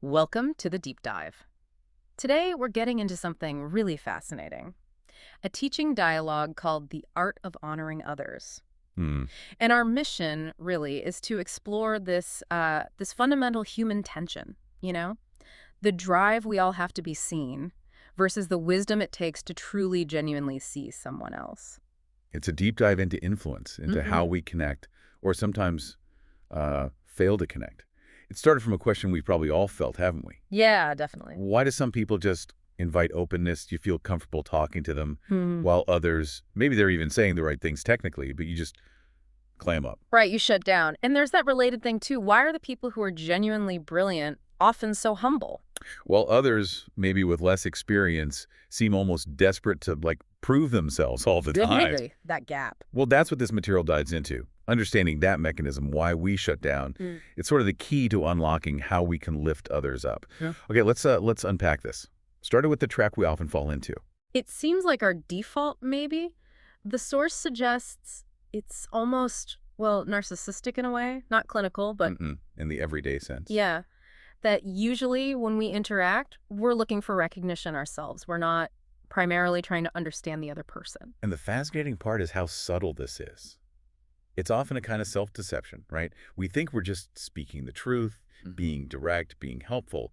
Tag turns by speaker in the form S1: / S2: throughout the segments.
S1: Welcome to the deep dive. Today, we're getting into something really fascinating, a teaching dialogue called The Art of Honoring Others.
S2: Hmm.
S1: And our mission, really, is to explore this fundamental human tension, the drive we all have to be seen versus the wisdom it takes to truly, genuinely see someone else.
S2: It's a deep dive into influence, into how we connect, or sometimes fail to connect. It started from a question we've probably all felt, haven't we?
S1: Yeah, definitely.
S2: Why do some people just invite openness? You feel comfortable talking to them,
S1: Hmm.
S2: while others, maybe they're even saying the right things technically, but you just clam up.
S1: Right, you shut down. And there's that related thing, too. Why are the people who are genuinely brilliant often so humble?
S2: While others, maybe with less experience, seem almost desperate to, prove themselves all the time.
S1: Exactly, that gap.
S2: Well, that's what this material dives into. Understanding that mechanism, why we shut down, it's sort of the key to unlocking how we can lift others up.
S1: Yeah.
S2: Okay, let's unpack this. Started with the trap we often fall into.
S1: It seems like our default, maybe. The source suggests it's almost, well, narcissistic in a way, not clinical, but
S2: In the everyday sense.
S1: yeah, that usually when we interact, we're looking for recognition ourselves. We're not primarily trying to understand the other person.
S2: And the fascinating part is how subtle this is. It's often a kind of self-deception, right? We think we're just speaking the truth, being direct, being helpful.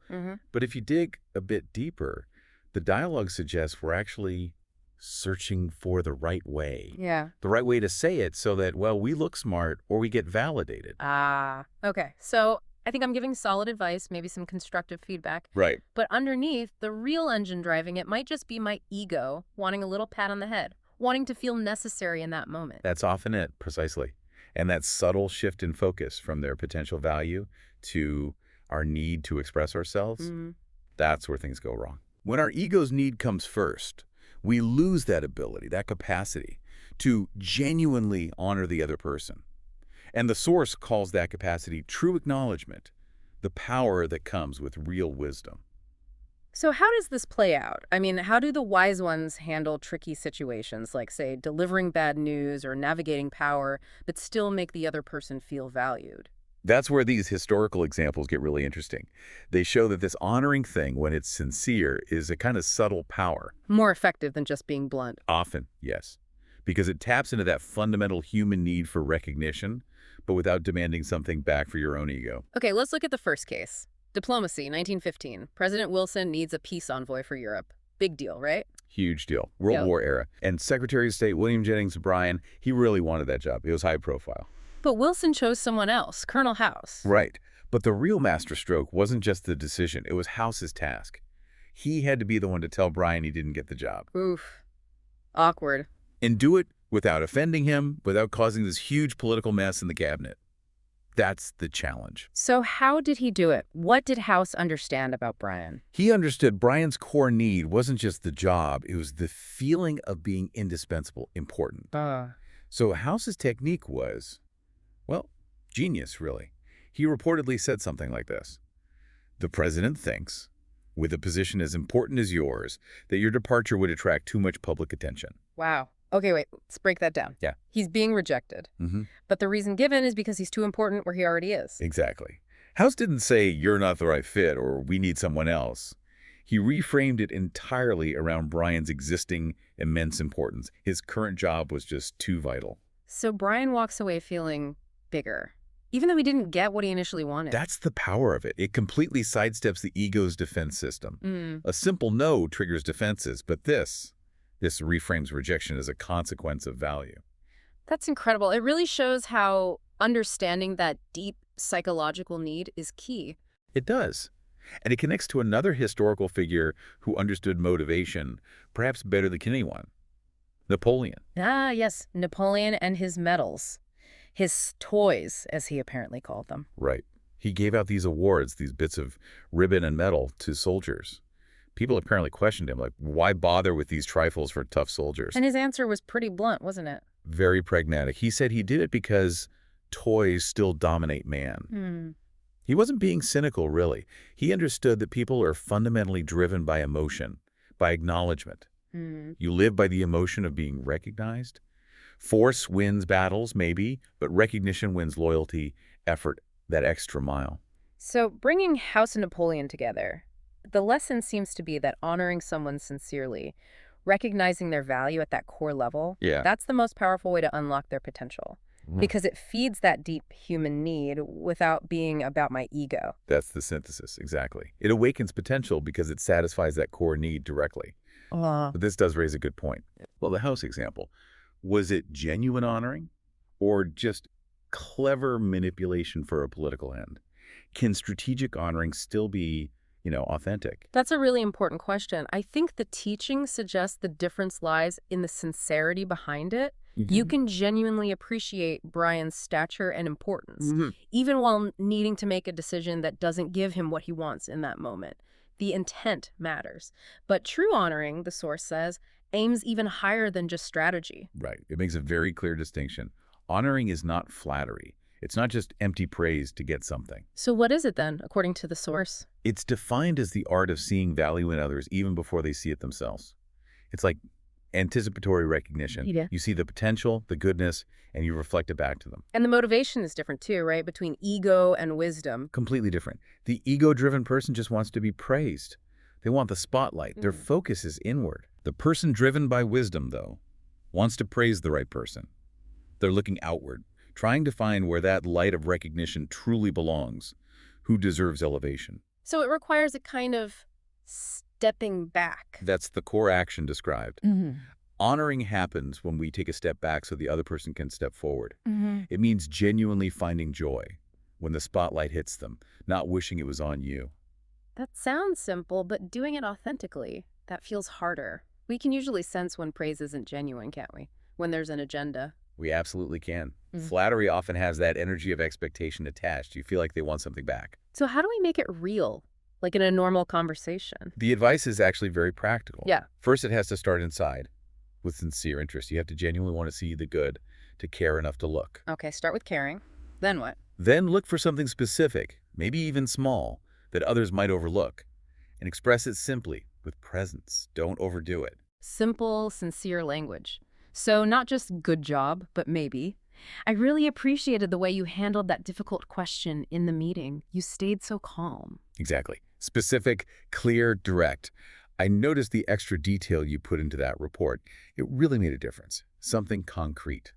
S2: But if you dig a bit deeper, the dialogue suggests we're actually searching for the right way.
S1: Yeah.
S2: The right way to say it so that, well, we look smart or we get validated.
S1: Ah, okay. So I think I'm giving solid advice, maybe some constructive feedback.
S2: Right.
S1: But underneath, the real engine driving it might just be my ego wanting a little pat on the head, wanting to feel necessary in that moment.
S2: That's often it, precisely. And that subtle shift in focus from their potential value to our need to express ourselves, that's where things go wrong. When our ego's need comes first, we lose that ability, that capacity to genuinely honor the other person. And the source calls that capacity true acknowledgement, the power that comes with real wisdom.
S1: So how does this play out? I mean, how do the wise ones handle tricky situations like, say, delivering bad news or navigating power, but still make the other person feel valued?
S2: That's where these historical examples get really interesting. They show that this honoring thing, when it's sincere, is a kind of subtle power.
S1: More effective than just being blunt.
S2: Often, yes, because it taps into that fundamental human need for recognition, but without demanding something back for your own ego.
S1: Okay, let's look at the first case. Diplomacy, 1915. President Wilson needs a peace envoy for Europe. Big deal, right?
S2: Huge deal. World War era. And Secretary of State William Jennings Bryan, he really wanted that job. It was high profile.
S1: But Wilson chose someone else, Colonel House.
S2: Right. But the real masterstroke wasn't just the decision. It was House's task. He had to be the one to tell Bryan he didn't get the job.
S1: Oof. Awkward.
S2: And do it without offending him, without causing this huge political mess in the cabinet. That's the challenge.
S1: So how did he do it? What did House understand about Bryan?
S2: He understood Bryan's core need wasn't just the job, it was the feeling of being indispensable, important. So House's technique was, well, genius, really. He reportedly said something like this. The president thinks, with a position as important as yours, that your departure would attract too much public attention.
S1: Wow. Okay, wait, let's break that down.
S2: Yeah.
S1: He's being rejected. But the reason given is because he's too important where he already is.
S2: Exactly. House didn't say, you're not the right fit, or we need someone else. He reframed it entirely around Bryan's existing immense importance. His current job was just too vital.
S1: So Bryan walks away feeling bigger, even though he didn't get what he initially wanted.
S2: That's the power of it. It completely sidesteps the ego's defense system. A simple no triggers defenses, but this reframes rejection as a consequence of value.
S1: That's incredible. It really shows how understanding that deep psychological need is key.
S2: It does. And it connects to another historical figure who understood motivation, perhaps better than anyone, Napoleon.
S1: Ah, yes, Napoleon and his medals. His toys, as he apparently called them.
S2: Right. He gave out these awards, these bits of ribbon and metal, to soldiers. People apparently questioned him, like, why bother with these trifles for tough soldiers?
S1: And his answer was pretty blunt, wasn't it?
S2: Very pragmatic. He said he did it because toys still dominate man. He wasn't being cynical, really. He understood that people are fundamentally driven by emotion, by acknowledgement. You live by the emotion of being recognized. Force wins battles, maybe, but recognition wins loyalty, effort, that extra mile.
S1: So, bringing House and Napoleon together, the lesson seems to be that honoring someone sincerely, recognizing their value at that core level,
S2: Yeah.
S1: that's the most powerful way to unlock their potential because it feeds that deep human need without being about my ego.
S2: That's the synthesis, exactly. It awakens potential because it satisfies that core need directly. But this does raise a good point. Well, the house example, was it genuine honoring or just clever manipulation for a political end? Can strategic honoring still be, authentic?
S1: That's a really important question. I think the teaching suggests the difference lies in the sincerity behind it. You can genuinely appreciate Brian's stature and importance,
S2: Mhm.
S1: even while needing to make a decision that doesn't give him what he wants in that moment. The intent matters. But true honoring, the source says, aims even higher than just strategy.
S2: Right. It makes a very clear distinction. Honoring is not flattery. It's not just empty praise to get something.
S1: So what is it then, according to the source?
S2: It's defined as the art of seeing value in others even before they see it themselves. It's like anticipatory recognition.
S1: Yeah.
S2: You see the potential, the goodness, and you reflect it back to them.
S1: And the motivation is different too, right? Between ego and wisdom.
S2: Completely different. The ego-driven person just wants to be praised. They want the spotlight. Their focus is inward. The person driven by wisdom, though, wants to praise the right person. They're looking outward, trying to find where that light of recognition truly belongs, who deserves elevation.
S1: So it requires a kind of stepping back.
S2: That's the core action described. Honoring happens when we take a step back so the other person can step forward. It means genuinely finding joy when the spotlight hits them, not wishing it was on you.
S1: That sounds simple, but doing it authentically, that feels harder. We can usually sense when praise isn't genuine, can't we? When there's an agenda.
S2: We absolutely can. Flattery often has that energy of expectation attached. You feel like they want something back.
S1: So how do we make it real? Like in a normal conversation?
S2: The advice is actually very practical.
S1: Yeah.
S2: First, it has to start inside with sincere interest. You have to genuinely want to see the good, to care enough to look.
S1: Okay, start with caring. Then what?
S2: Then look for something specific, maybe even small, that others might overlook, and express it simply with presence. Don't overdo it.
S1: Simple, sincere language. So not just good job, but maybe. I really appreciated the way you handled that difficult question in the meeting. You stayed so calm.
S2: Exactly. Specific, clear, direct. I noticed the extra detail you put into that report. It really made a difference. Something concrete.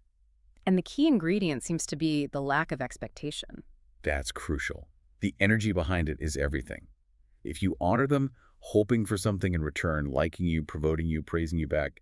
S1: And the key ingredient seems to be the lack of expectation.
S2: That's crucial. The energy behind it is everything. If you honor them, hoping for something in return, liking you, promoting you, praising you back,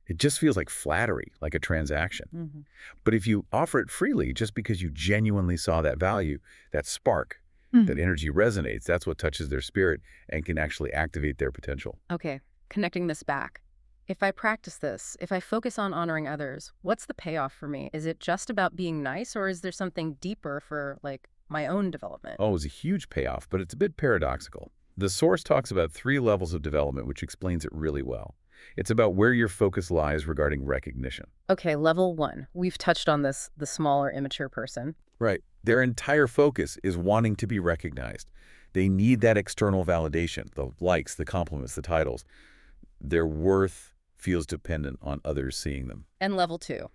S2: it just feels like flattery, like a transaction. But if you offer it freely just because you genuinely saw that value, that spark, that energy resonates, that's what touches their spirit and can actually activate their potential.
S1: Okay, connecting this back. If I practice this, if I focus on honoring others, what's the payoff for me? Is it just about being nice, or is there something deeper for, like, my own development?
S2: Oh, it's a huge payoff, but it's a bit paradoxical. The source talks about 3 levels of development, which explains it really well. It's about where your focus lies regarding recognition.
S1: Okay, level 1. We've touched on this, the smaller, immature person.
S2: Right. Their entire focus is wanting to be recognized. They need that external validation, the likes, the compliments, the titles. Their worth feels dependent on others seeing them.
S1: And level 2.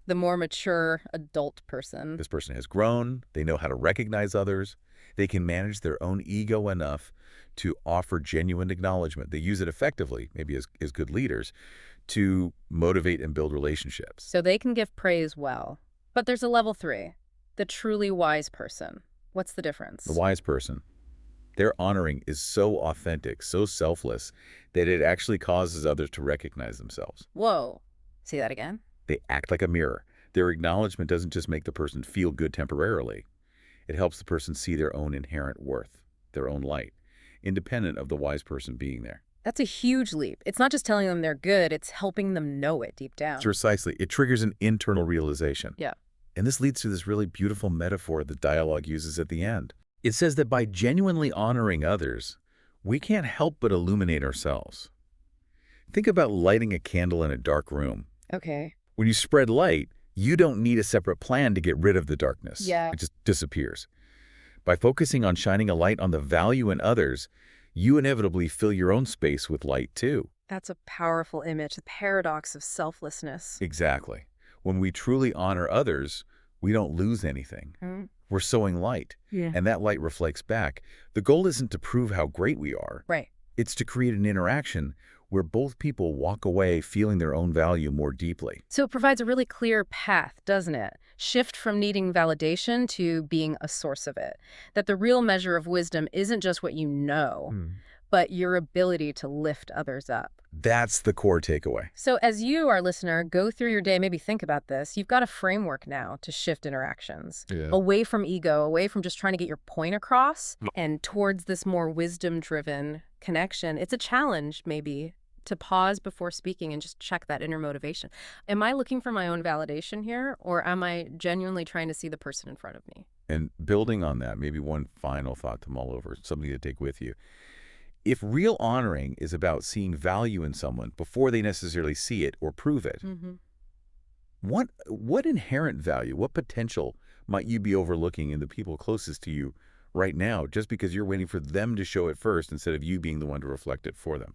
S1: The more mature adult person.
S2: This person has grown. They know how to recognize others. They can manage their own ego enough to offer genuine acknowledgement. They use it effectively, maybe as good leaders, to motivate and build relationships.
S1: So they can give praise well. But there's a level 3, the truly wise person. What's the difference?
S2: The wise person, their honoring is so authentic, so selfless, that it actually causes others to recognize themselves.
S1: Whoa. Say that again?
S2: They act like a mirror. Their acknowledgement doesn't just make the person feel good temporarily. It helps the person see their own inherent worth, their own light, independent of the wise person being there.
S1: That's a huge leap. It's not just telling them they're good, it's helping them know it deep down.
S2: Precisely. It triggers an internal realization.
S1: Yeah.
S2: And this leads to this really beautiful metaphor that dialogue uses at the end. It says that by genuinely honoring others, we can't help but illuminate ourselves. Think about lighting a candle in a dark room.
S1: Okay.
S2: When you spread light, you don't need a separate plan to get rid of the darkness.
S1: Yeah.
S2: It just disappears. By focusing on shining a light on the value in others, you inevitably fill your own space with light too.
S1: That's a powerful image, the paradox of selflessness.
S2: Exactly. When we truly honor others, we don't lose anything. We're sowing light,
S1: Yeah.
S2: and that light reflects back. The goal isn't to prove how great we are.
S1: Right.
S2: It's to create an interaction where both people walk away feeling their own value more deeply.
S1: So it provides a really clear path, doesn't it? Shift from needing validation to being a source of it. That the real measure of wisdom isn't just what you know, but your ability to lift others up.
S2: That's the core takeaway.
S1: So as you, our listener, go through your day, maybe think about this. You've got a framework now to shift interactions away from ego, away from just trying to get your point across and towards this more wisdom-driven connection. It's a challenge, maybe, to pause before speaking and just check that inner motivation. Am I looking for my own validation here, or am I genuinely trying to see the person in front of me?
S2: And building on that, maybe one final thought to mull over, something to take with you. If real honoring is about seeing value in someone before they necessarily see it or prove it, what inherent value, what potential might you be overlooking in the people closest to you right now just because you're waiting for them to show it first instead of you being the one to reflect it for them?